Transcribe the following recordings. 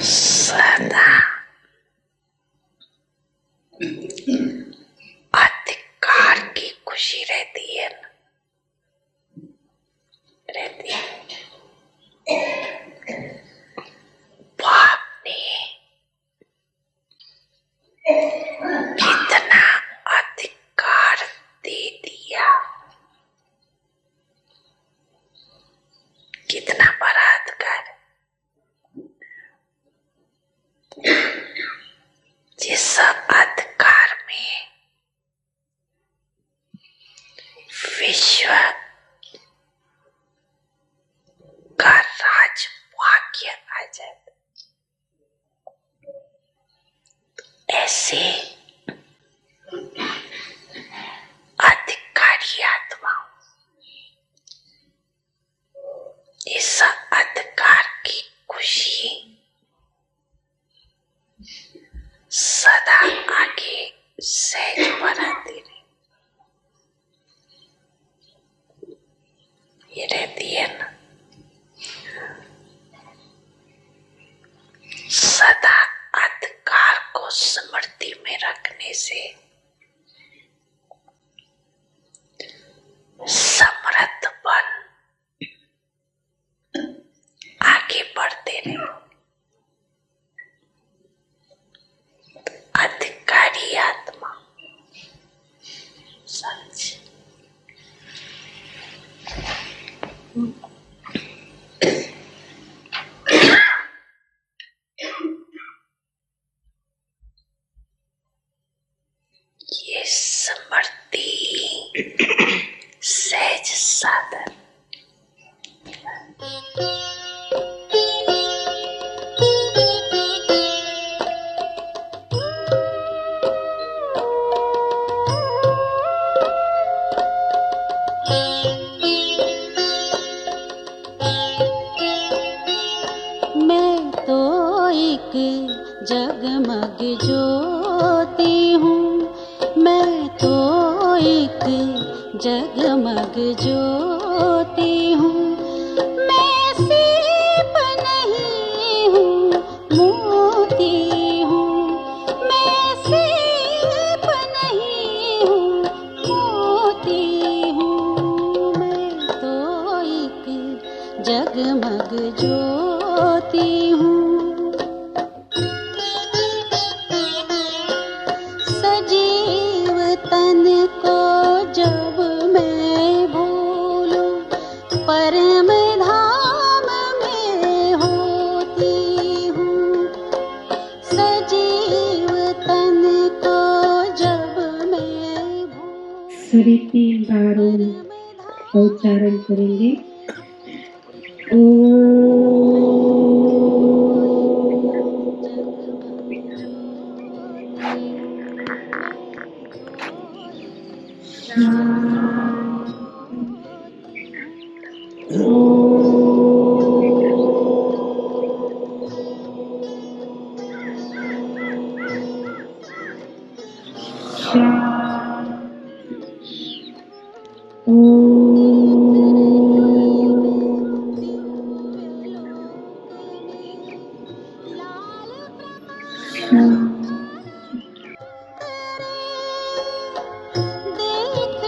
सदा अधिकार की खुशी रहती है ना, रहती है। बाप ने कितना अधिकार दे दिया, कितना बड़ा अधिकार। जिस अधिकार में विश्व का राज भाग्य आ जाता, ऐसे अधिकारी आत्माओं इस अधिकार की खुशी सदा आगे सहज बढ़ाती रहे, ये रहती है ना। सदा अधिकार को स्मृति में रखने से समृद्ध बन आगे बढ़ते रहे। अधिकारी आत्मा सच ये स्मृति सहज साधन। मैं तो एक जगमग ज्योति हूँ, मैं तो एक जगमग ज्योति हूँ। मैं सीप नहीं हूँ, मोती हूँ। मैं सीप नहीं हूँ, मोती हूँ। मैं तो एक जगमग ज्योति हूँ। सजीव तन को जब मैं भूलूं, परम धाम में होती हूँ। सजीव तन को जब मैं भूलूं, सभी 3 बारों का उच्चारण करेंगे। देख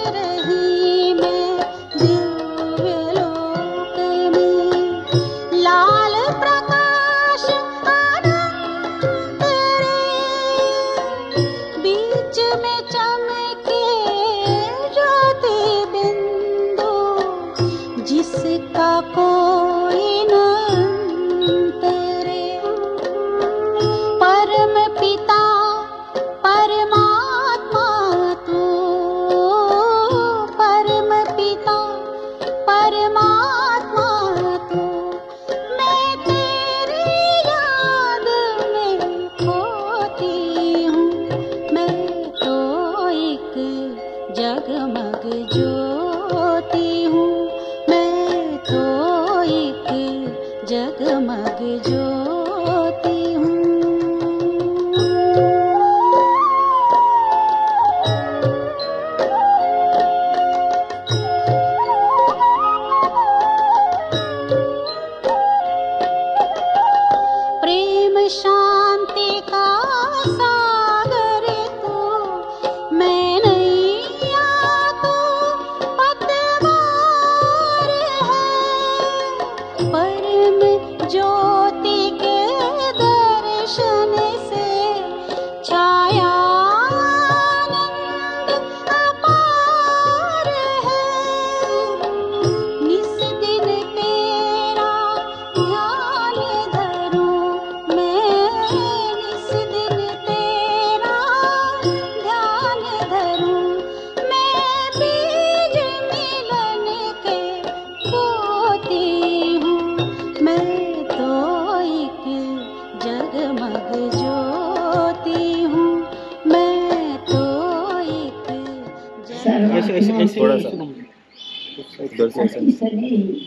उधर से ऐसे बाकी सने ही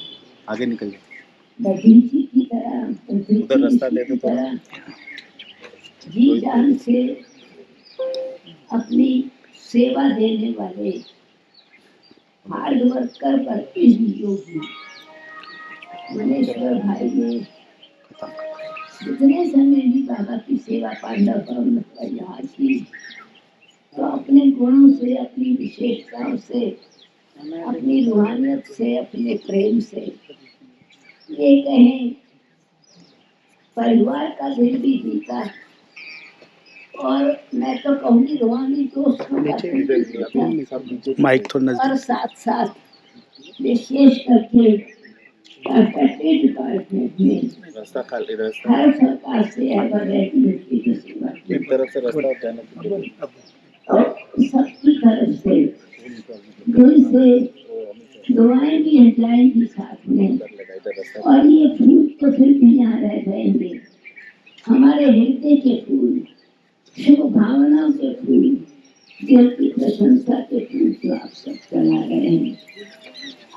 आगे निकल जाए। बगीची की तरह उधर रास्ता दे दो थोड़ा। जी जान से अपनी सेवा देने वाले हार्ड वर्कर पर योगी मनेश्वर भाई ने जितने समय भी बाबा की सेवा पांडव भवन पर यहाँ की, तो अपने गुणों से, अपनी विशेषताओं से, अपनी रूहानियत से, अपने प्रेम से, ये कहें परिवार का दिल भी जीता है। और मैं तो कहूँगी रूहानी दोस्तों का दिल भी जीता है। माइक थोड़ा नजदीक। और साथ साथ विशेष करके पैकेज डिपार्टमेंट में रास्ता खाली रास्ता हर प्रकार से एवरेटी की सेवा की। एक तरफ से रास्ता होता है ना। और सबकी तरफ से दिल से दुआएं भी हैं, जाएंगी साथ में। और ये फूल तो फिर भी यहाँ रह जाएंगे, हमारे हृदय के फूल, शुभ भावनाओं के फूल, दिल की प्रशंसा के फूल जो आप सब चला रहे हैं।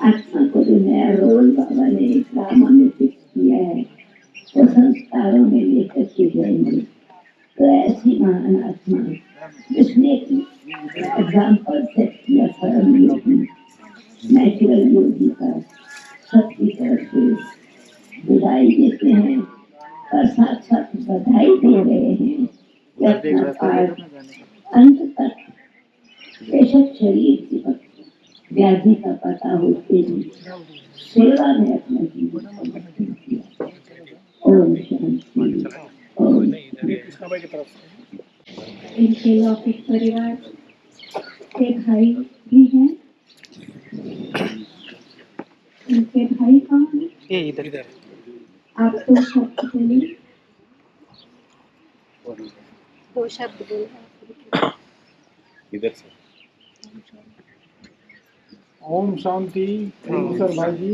आत्मा को जो नया रोल बाबा ने ड्रामा में फिक्स किया है, तो संस्कारों में लेकर के जाएंगे। तो ऐसी महान आत्मा जिसने एग्जाम्पल सेट किया परम योगी, नेचुरल योगी का, सबकी तरफ से विदाई देते हैं और साथ साथ बधाई दे रहे हैं कि अपना कार्य अंत तक बेशक शरीर की व्याधि का पता होते ही सेवा में अपना जीवन समर्पित किया। ओम शांति। ओम। इनके लौकिक परिवार के भाई भी हैं। इनके भाई कहाँ हैं? ये इधर आप दो शब्द बोलिए। दो शब्द बोलना। इधर से। ओम शांति। सर भाई जी।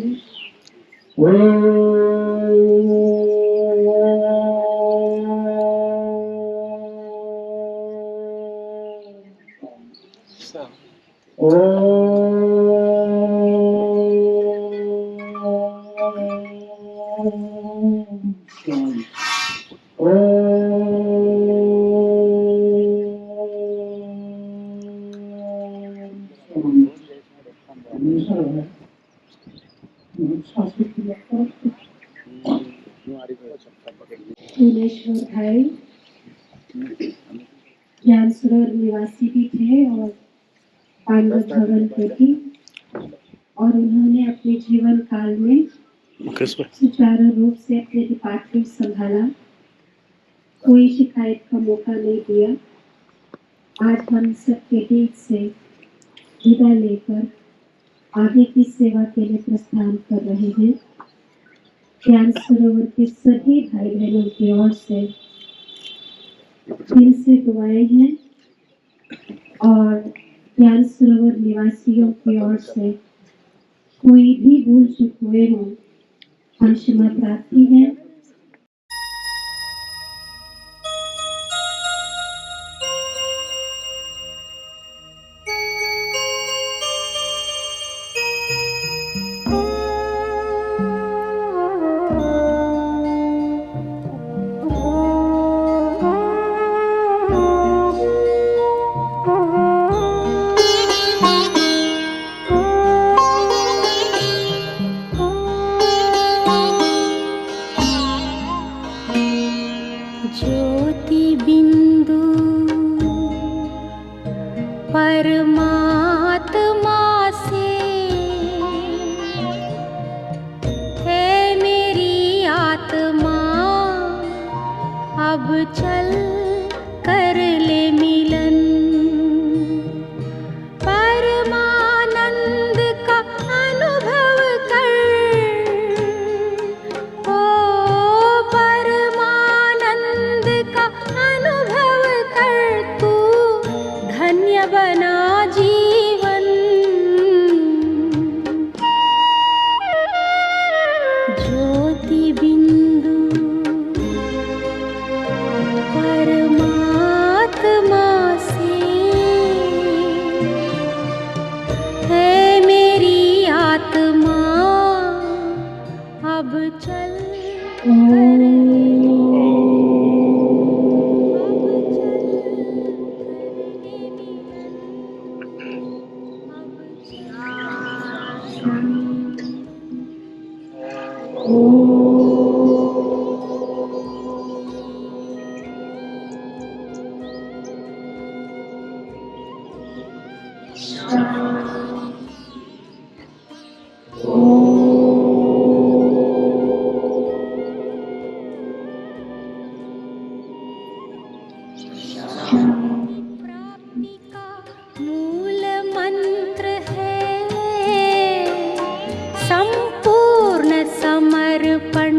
भुवनेश्वर भाई ज्ञान सरोवर निवासी भी थे और पांडव भवन के भी, और उन्होंने अपने जीवन काल में सुचारू रूप से अपने डिपार्टमेंट संभाला, कोई शिकायत का मौका नहीं दिया। आज हम सबके बीच से विदा लेकर आगे की सेवा के लिए प्रस्थान कर रहे हैं। ज्ञान सरोवर के सभी भाई बहनों की ओर से दिल से दुआएं हैं और ज्ञान सरोवर निवासियों की ओर से कोई भी भूल चूक हुए हो, हम क्षमा प्रार्थी हैं। प्राप्ति का मूल मंत्र है संपूर्ण समर्पण।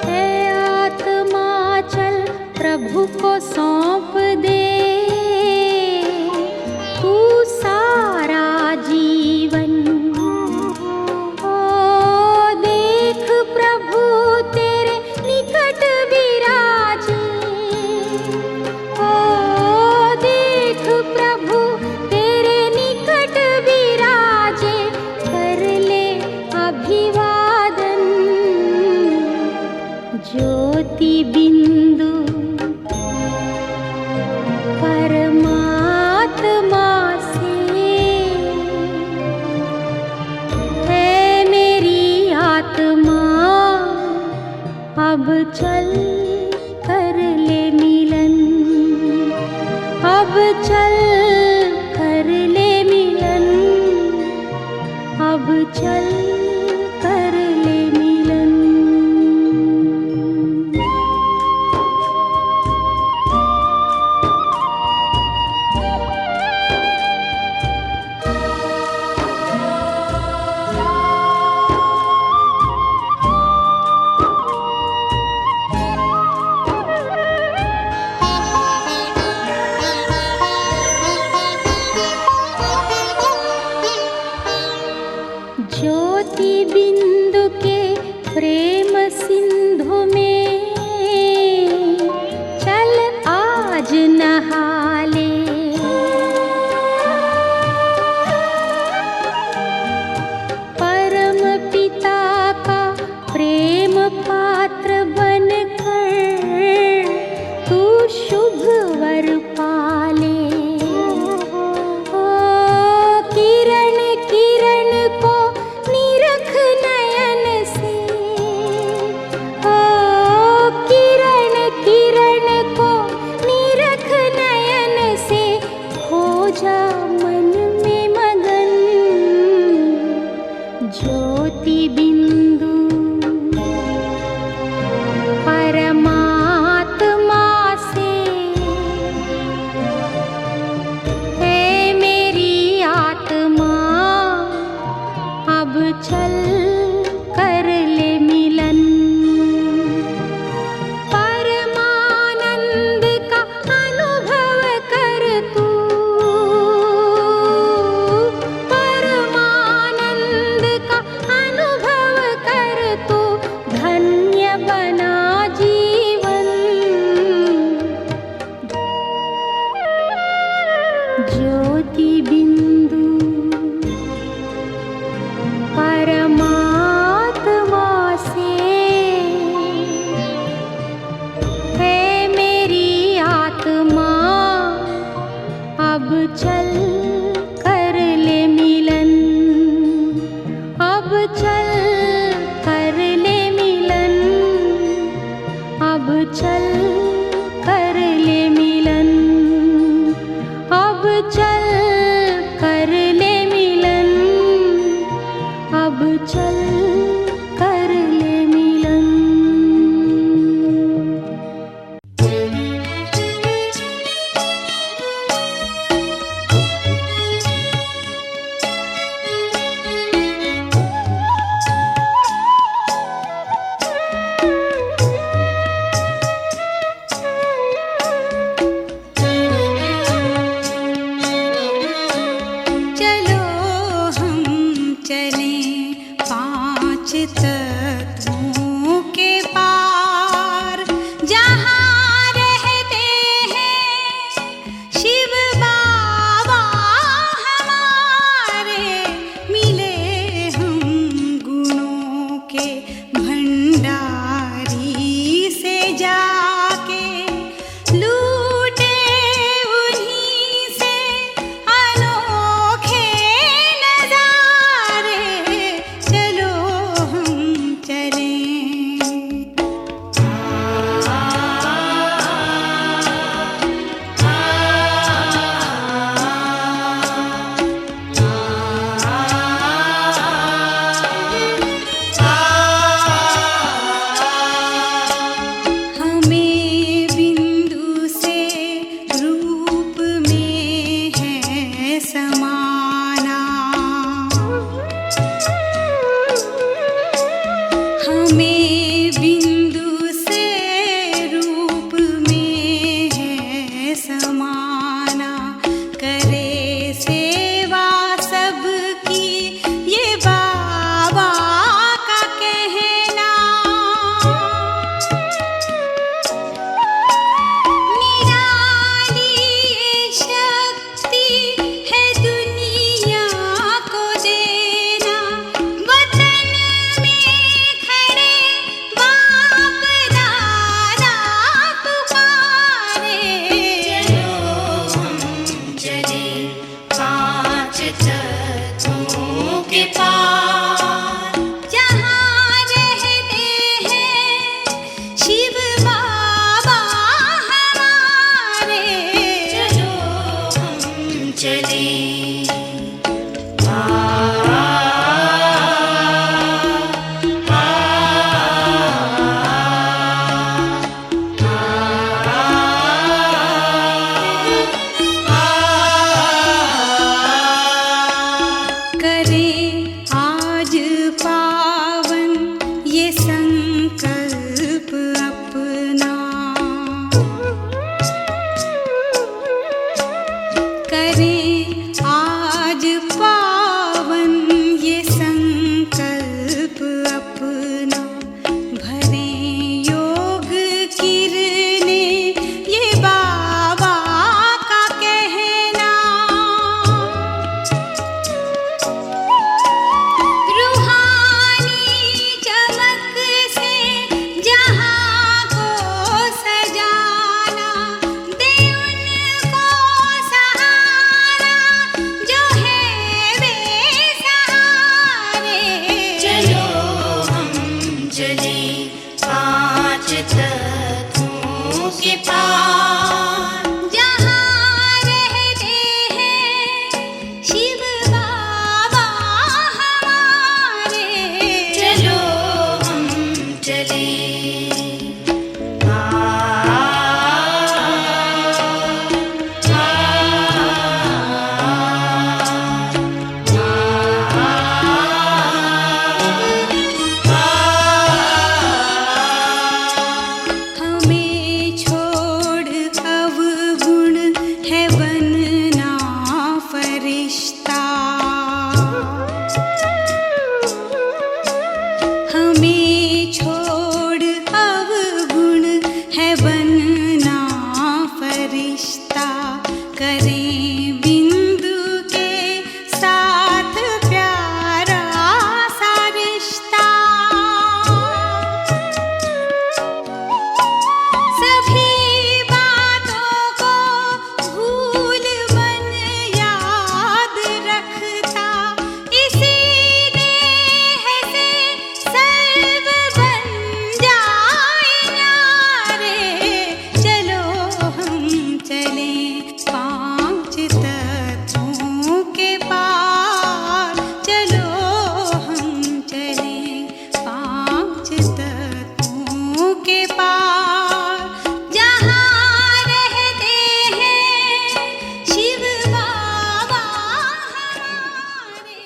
है आत्मा चल प्रभु को सौंप दे तू सारा जीवन। ओ देख प्रभु तेरे निकट विराजे। ओ देख प्रभु तेरे निकट विराजे। कर ले अभिवादन ज्योति बिंदु परमात्मा से। है मेरी आत्मा अब चल कर ले मिलन। अब चल कर ले मिलन। अब चल कर ले मिलन। ज्योति बिंदु के प्रेम सिंधु में चल आज नहा ले। परम पिता का प्रेम पात्र बनकर तू शुभ वर पाले। ओ किरण किरण को निरख नयन से। ओ किरण किरण को निरख नयन से। हो जा मन में मगन ज्योति बिंदु परमात्मा से। है मेरी आत्मा अब चल कर ले मिलन। परमानंद का अनुभव कर तू। परमानंद का अनुभव कर तू। धन्य बना जीवन ज्योति बिंदु परमात्मा से। है मेरी आत्मा अब चल कर ले मिलन। अब चल कर ले मिलन। अब चल कर ले मिलन। अब चल कर ले मिलन। अब चल कर ले मिलन। समाना। हमें बिंदु से रूप में है समाना। करे सेवा सबकी ये बाबा का कहना। निराली ये शक्ति है दुनिया को देना। वतन में खड़े बाप दादा पुकारे। चलो हम चले पांच तत्वों के पार। जहाँ रहते हैं शिव बाबा हमारे। चलो हम चले करें आज पावन ये संकल्प अपना। करें आज पावन ये संकल्प अपना। भरें योग किरणें ये बाबा का कहना। रूहानी चमक से जहाँ को सजाना। दे उनको सहारा जो है बेसहारे। चलो हम चले पांच तत्वों के पार। जहाँ रहते हैं शिव बाबा हमारे। चलो हम चले हमें छोड़ अवगुण है बनना फरिश्ता। हमें छोड़ अवगुण है बनना फरिश्ता। करें बिंदु के साथ प्यारा सा रिश्ता। सभी बातों को भूल मन याद रखता। इसी देह से सर्व बन जाए न्यारे। चलो हम चले पांच तत्वों के पार। चलो हम चले पांच तत्वों के पार। जहाँ रहते हैं शिव बाबा हमारे।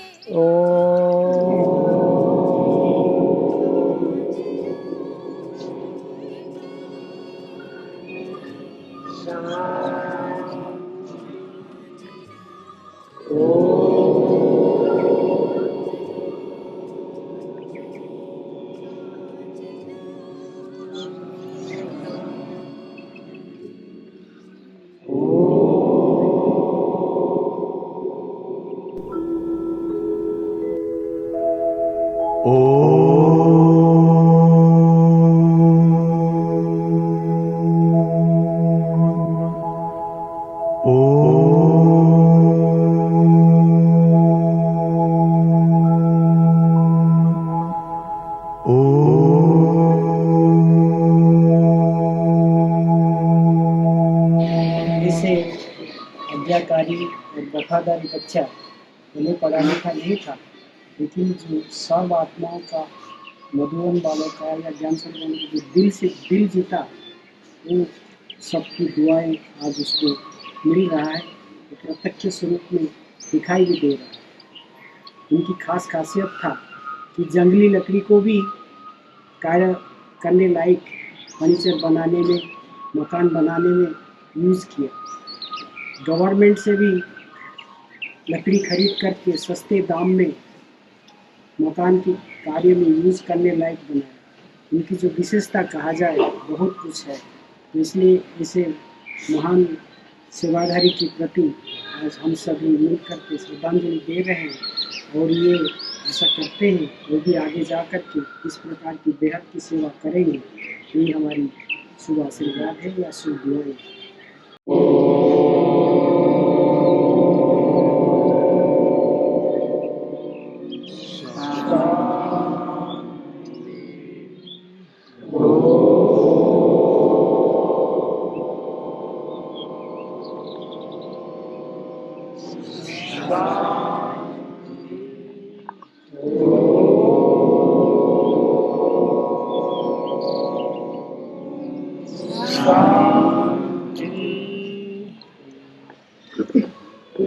जैसे आज्ञाकारी और वफादारी बच्चा उन्हें पढ़ाने का नहीं था, लेकिन जो सब आत्माओं का मधुवन बालों का या ज्ञान स्वरूप जो दिल से दिल जीता, वो सबकी दुआएं आज उसको मिल रहा है। तो प्रत्यक्ष स्वरूप में दिखाई भी दे रहा है। इनकी खास खासियत था कि जंगली लकड़ी को भी कार्य करने लायक फर्नीचर बनाने में, मकान बनाने में यूज़ किया। गवर्नमेंट से भी लकड़ी खरीद करके सस्ते दाम में मकान के कार्य में यूज़ करने लायक बनाया। इनकी जो विशेषता कहा जाए बहुत कुछ है, तो इसलिए इसे महान सेवाधारी के प्रति आज हम सभी मिलकर के श्रद्धांजलि दे रहे हैं और ये ऐसा करते हैं वो भी आगे जा कर के इस प्रकार की बेहद की सेवा करेंगे। ये हमारी शुभ आशीर्वाद है या शुभ दुआएं।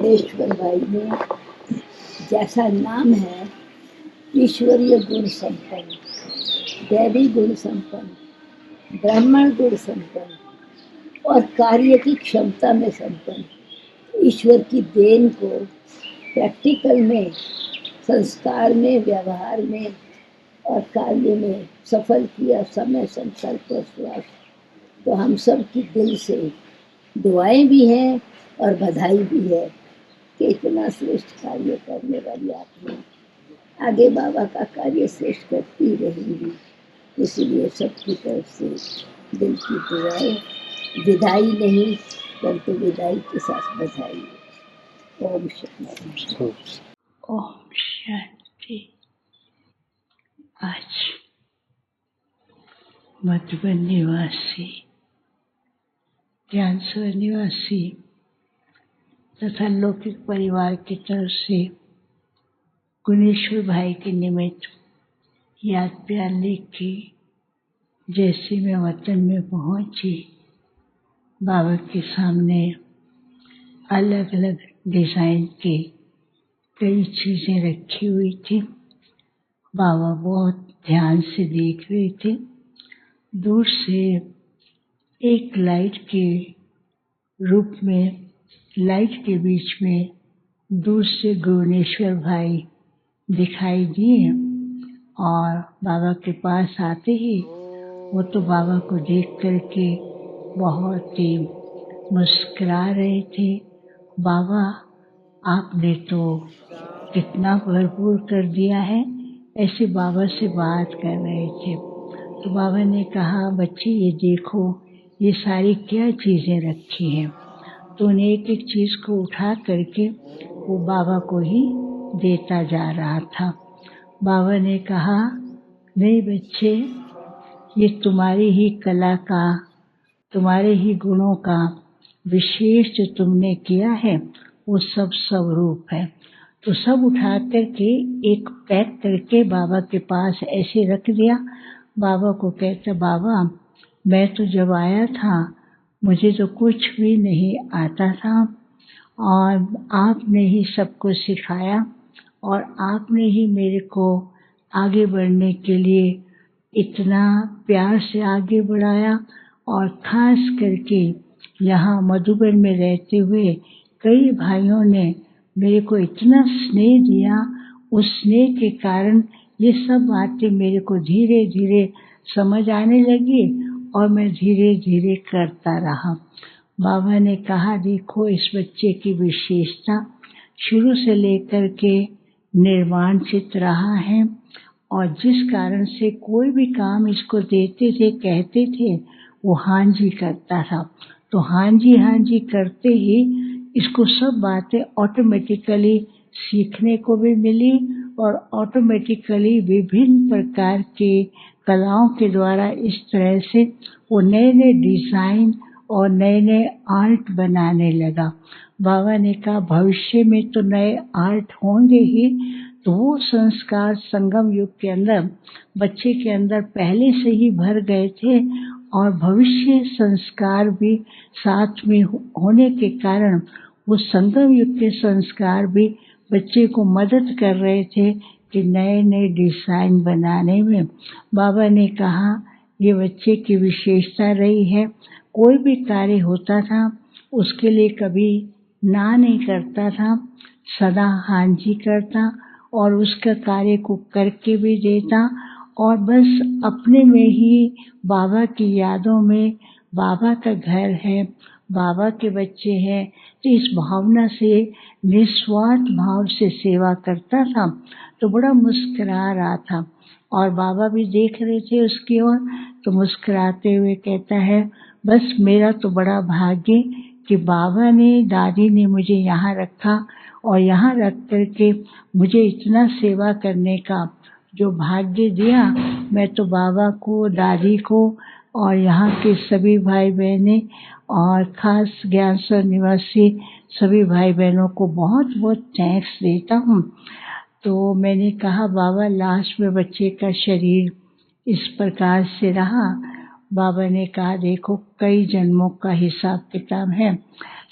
ईश्वर भाई में जैसा नाम है, ईश्वरीय गुण संपन्न, दैवी गुण संपन्न, ब्राह्मण गुण संपन्न और कार्य की क्षमता में संपन्न, ईश्वर की देन को प्रैक्टिकल में, संस्कार में, व्यवहार में और कार्य में सफल किया समय, संकल्प और विश्वास। तो हम सब की दिल से दुआएं भी हैं और बधाई भी है कि इतना श्रेष्ठ कार्य करने वाली आपने आगे बाबा का कार्य श्रेष्ठ करती रहेंगी। इसलिए सबकी तरफ से दिल की दुआएं, विदाई नहीं परंतु विदाई के साथ बधाई। ओम शांति। ओम शांति। आज मधुबन निवासी, ज्ञानसर निवासी तथा लौकिक परिवार की तरफ से गुणेश्वर भाई के निमित्त याद प्यार लिख के जैसे मैं वतन में पहुंची, बाबा के सामने अलग अलग डिज़ाइन के कई चीज़ें रखी हुई थी। बाबा बहुत ध्यान से देख रहे थे। दूर से एक लाइट के रूप में, लाइट के बीच में दूर से गुणेश्वर भाई दिखाई दिए और बाबा के पास आते ही वो तो बाबा को देख करके बहुत ही मुस्कुरा रहे थे। बाबा आपने तो कितना भरपूर कर दिया है, ऐसे बाबा से बात कर रहे थे। तो बाबा ने कहा, बच्चे ये देखो ये सारी क्या चीज़ें रखी हैं। तो उन्हें एक एक चीज़ को उठा करके वो बाबा को ही देता जा रहा था। बाबा ने कहा, नहीं बच्चे, ये तुम्हारी ही कला का, तुम्हारे ही गुणों का विशेष जो तुमने किया है वो सब स्वरूप है। तो सब उठा करके एक पैक करके बाबा के पास ऐसे रख दिया। बाबा को कहता, बाबा मैं तो जब आया था मुझे तो कुछ भी नहीं आता था और आपने ही सबको सिखाया और आपने ही मेरे को आगे बढ़ने के लिए इतना प्यार से आगे बढ़ाया। और ख़ास करके यहाँ मधुबन में रहते हुए कई भाइयों ने मेरे को इतना स्नेह दिया, उस स्नेह के कारण ये सब बातें मेरे को धीरे धीरे समझ आने लगी और मैं धीरे धीरे करता रहा। बाबा ने कहा, देखो इस बच्चे की विशेषता शुरू से लेकर के निर्वाणचित रहा है और जिस कारण से कोई भी काम इसको देते थे, कहते थे, वो हाँ जी करता था। तो हाँ जी करते ही इसको सब बातें ऑटोमेटिकली सीखने को भी मिली और ऑटोमेटिकली विभिन्न प्रकार के कलाओं के द्वारा इस तरह से वो नए नए डिज़ाइन और नए नए आर्ट बनाने लगा। बाबा ने कहा, भविष्य में तो नए आर्ट होंगे ही। तो वो संस्कार संगम युग के अंदर बच्चे के अंदर पहले से ही भर गए थे और भविष्य संस्कार भी साथ में होने के कारण वो संगम युग के संस्कार भी बच्चे को मदद कर रहे थे कि नए नए डिज़ाइन बनाने में। बाबा ने कहा ये बच्चे की विशेषता रही है, कोई भी कार्य होता था उसके लिए कभी ना नहीं करता था, सदा हाँ जी करता और उसका कार्य को करके भी देता और बस अपने में ही बाबा की यादों में, बाबा का घर है, बाबा के बच्चे हैं, तो इस भावना से निस्वार्थ भाव से सेवा करता था। तो बड़ा मुस्कुरा रहा था और बाबा भी देख रहे थे उसकी ओर, तो मुस्कुराते हुए कहता है बस मेरा तो बड़ा भाग्य कि बाबा ने, दादी ने मुझे यहाँ रखा और यहाँ रख करके मुझे इतना सेवा करने का जो भाग्य दिया। मैं तो बाबा को, दादी को और यहाँ के सभी भाई बहनें और ख़ास ज्ञानसर निवासी सभी भाई बहनों को बहुत बहुत थैंक्स देता हूँ। तो मैंने कहा बाबा लास्ट में बच्चे का शरीर इस प्रकार से रहा। बाबा ने कहा देखो कई जन्मों का हिसाब किताब है,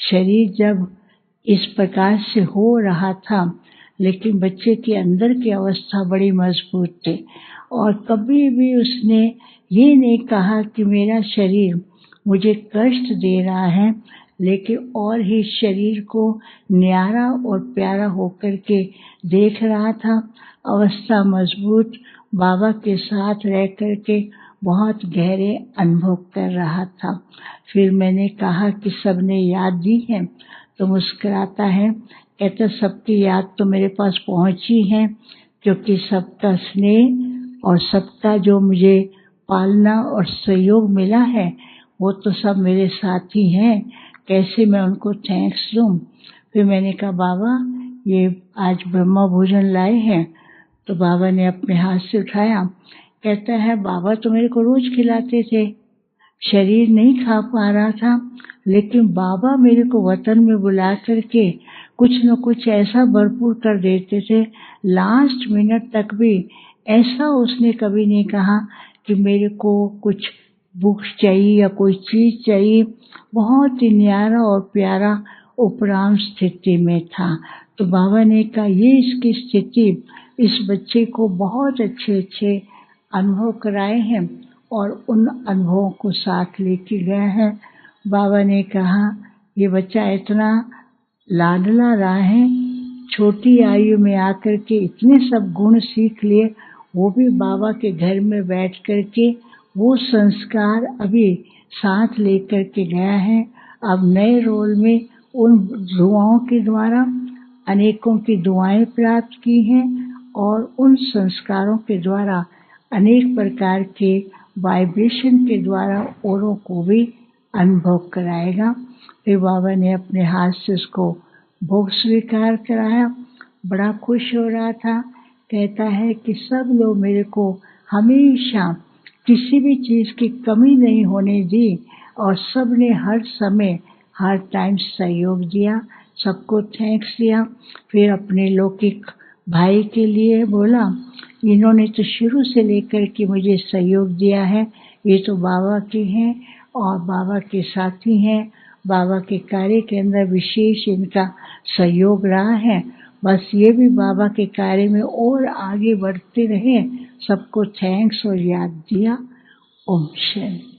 शरीर जब इस प्रकार से हो रहा था लेकिन बच्चे के अंदर की अवस्था बड़ी मजबूत थी और कभी भी उसने ये नहीं कहा कि मेरा शरीर मुझे कष्ट दे रहा है, लेकिन और ही शरीर को न्यारा और प्यारा होकर के देख रहा था। अवस्था मजबूत, बाबा के साथ रह कर के बहुत गहरे अनुभव कर रहा था। फिर मैंने कहा कि सबने याद दी है, तो मुस्कुराता है, कहता सबकी याद तो मेरे पास पहुंची है क्योंकि सबका स्नेह और सबका जो मुझे पालना और सहयोग मिला है वो तो सब मेरे साथी हैं, कैसे मैं उनको थैंक्स दूँ। फिर मैंने कहा बाबा ये आज ब्रह्मा भोजन लाए हैं, तो बाबा ने अपने हाथ से उठाया, कहता है बाबा तो मेरे को रोज खिलाते थे, शरीर नहीं खा पा रहा था, लेकिन बाबा मेरे को वतन में बुला करके कुछ न कुछ ऐसा भरपूर कर देते थे, लास्ट मिनट तक भी ऐसा उसने कभी नहीं कहा कि मेरे को कुछ बुक्स चाहिए या कोई चीज़ चाहिए। बहुत ही न्यारा और प्यारा उपराम स्थिति में था। तो बाबा ने कहा ये इसकी स्थिति इस बच्चे को बहुत अच्छे अच्छे अनुभव कराए हैं और उन अनुभवों को साथ लेके गया है। बाबा ने कहा ये बच्चा इतना लाडला रहा है, छोटी आयु में आकर के इतने सब गुण सीख लिए, वो भी बाबा के घर में बैठ कर के वो संस्कार अभी साथ लेकर के गया है। अब नए रोल में उन दुआओं के द्वारा अनेकों की दुआएं प्राप्त की हैं और उन संस्कारों के द्वारा अनेक प्रकार के वाइब्रेशन के द्वारा औरों को भी अनुभव कराएगा। फिर बाबा ने अपने हाथ से उसको भोग स्वीकार कराया, बड़ा खुश हो रहा था। कहता है कि सब लोग मेरे को हमेशा किसी भी चीज़ की कमी नहीं होने दी और सब ने हर समय हर टाइम सहयोग दिया, सबको थैंक्स दिया। फिर अपने लौकिक भाई के लिए बोला इन्होंने तो शुरू से लेकर के मुझे सहयोग दिया है, ये तो बाबा के हैं और बाबा के साथी हैं, बाबा के कार्य के अंदर विशेष इनका सहयोग रहा है, बस ये भी बाबा के कार्य में और आगे बढ़ते रहे। सबको थैंक्स और याद दिया। ओम शांति।